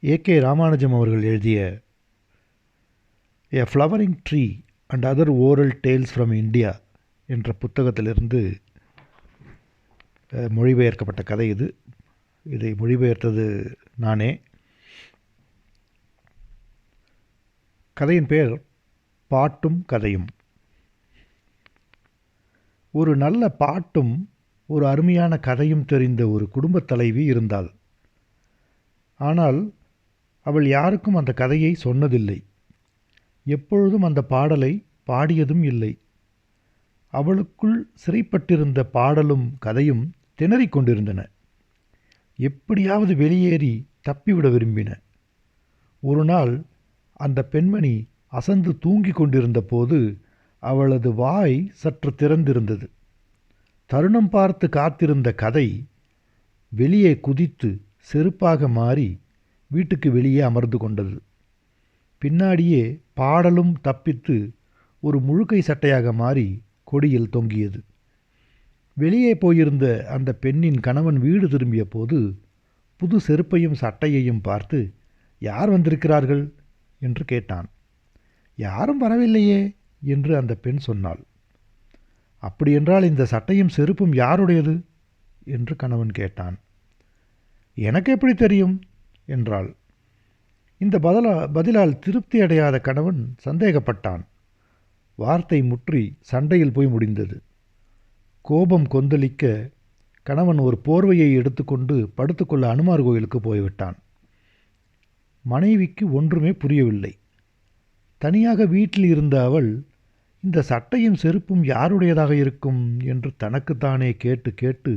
AK. Ramanujam அவர்கள் எழுதிய a flowering tree and other oral tales from India என்ற புத்தகத்திலிருந்து மொழிபெயர்க்கப்பட்ட கதை இது. இதை மொழிபெயர்த்தது நானே. கதையின் பெயர் பாட்டும் கதையும். ஒரு நல்ல பாட்டும் ஒரு அருமையான கதையும் தெரிந்த ஒரு குடும்பத் தலைவி இருந்தாள். ஆனால் அவள் யாருக்கும் அந்த கதையை சொன்னதில்லை. எப்பொழுதும் அந்த பாடலை பாடியதும் இல்லை. அவளுக்குள் சிறைப்பட்டிருந்த பாடலும் கதையும் திணறிக் கொண்டிருந்தன. எப்படியாவது வெளியேறி தப்பிவிட விரும்பின. ஒரு நாள் அந்த பெண்மணி அசந்து தூங்கிக் கொண்டிருந்த போது அவளது வாய் சற்று திறந்திருந்தது. தருணம் பார்த்து காத்திருந்த கதை வெளியே குதித்து செருப்பாக மாறி வீட்டுக்கு வெளியே அமர்ந்து கொண்டது. பின்னாடியே பாடலும் தப்பித்து ஒரு முழுக்கை சட்டையாக மாறி கொடியில் தொங்கியது. வெளியே போயிருந்த அந்த பெண்ணின் கணவன் வீடு திரும்பிய போது புது செருப்பையும் சட்டையையும் பார்த்து, யார் வந்திருக்கிறார்கள் என்று கேட்டான். யாரும் வரவில்லையே என்று அந்த பெண் சொன்னாள். அப்படியென்றால் இந்த சட்டையும் செருப்பும் யாருடையது என்று கணவன் கேட்டான். எனக்கு எப்படி தெரியும் என்றாள். இந்த பதிலால் திருப்தி அடையாத கணவன் சந்தேகப்பட்டான். வார்த்தை முற்றி சண்டையில் போய் முடிந்தது. கோபம் கொந்தளிக்க கணவன் ஒரு போர்வையை எடுத்துக்கொண்டு படுத்துக்கொள்ள அனுமார் கோயிலுக்கு போய்விட்டான். மனைவிக்கு ஒன்றுமே புரியவில்லை. தனியாக வீட்டில் இருந்த அவள் இந்த சட்டையும் செருப்பும் யாருடையதாக இருக்கும் என்று தனக்குத்தானே கேட்டு கேட்டு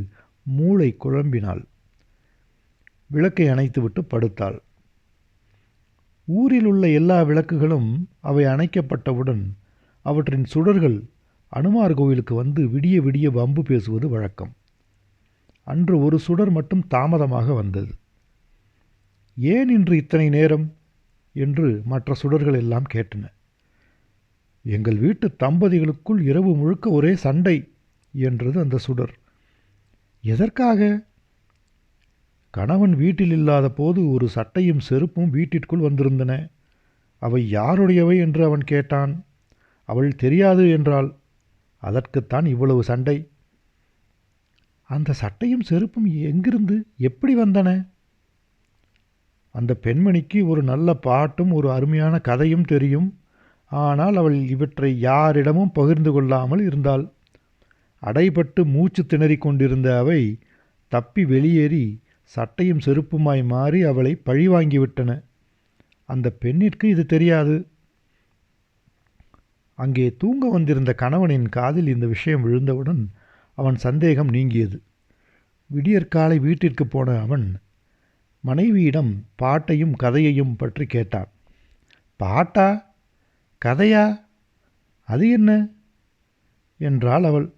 மூளை குழம்பினாள். விளக்கை அணைத்துவிட்டு படுத்தாள். ஊரில் உள்ள எல்லா விளக்குகளும் அவை அணைக்கப்பட்டவுடன் அவற்றின் சுடர்கள் அனுமார் கோவிலுக்கு வந்து விடிய விடிய வம்பு பேசுவது வழக்கம். அன்று ஒரு சுடர் மட்டும் தாமதமாக வந்தது. ஏன் இன்று இத்தனை நேரம் என்று மற்ற சுடர்கள் எல்லாம் கேட்டன. எங்கள் வீட்டு தம்பதிகளுக்குள் இரவு முழுக்க ஒரே சண்டை என்றது அந்த சுடர். எதற்காக? கணவன் வீட்டில் இல்லாத போது ஒரு சட்டையும் செருப்பும் வீட்டிற்குள் வந்திருந்தன. அவை யாருடையவை என்று அவன் கேட்டான். அவள் தெரியாது என்றாள். அதற்குத்தான் இவ்வளவு சண்டை. அந்த சட்டையும் செருப்பும் எங்கிருந்து எப்படி வந்தன? அந்த பெண்மணிக்கு ஒரு நல்ல பாட்டும் ஒரு அருமையான கதையும் தெரியும். ஆனால் அவள் இவற்றை யாரிடமும் பகிர்ந்து கொள்ளாமல் இருந்தாள். அடைபட்டு மூச்சு திணறிக் கொண்டிருந்த அவை தப்பி வெளியேறி சட்டையும் செருப்புமாய் மாறி அவளை பழிவாங்கிவிட்டன. அந்த பெண்ணிற்கு இது தெரியாது. அங்கே தூங்க வந்திருந்த கணவனின் காதில் இந்த விஷயம் விழுந்தவுடன் அவன் சந்தேகம் நீங்கியது. விடியற்காலை வீட்டிற்கு போன அவன் மனைவியிடம் பாட்டையும் கதையையும் பற்றி கேட்டான். பாட்டா, கதையா, அது என்ன என்றாள் அவள்.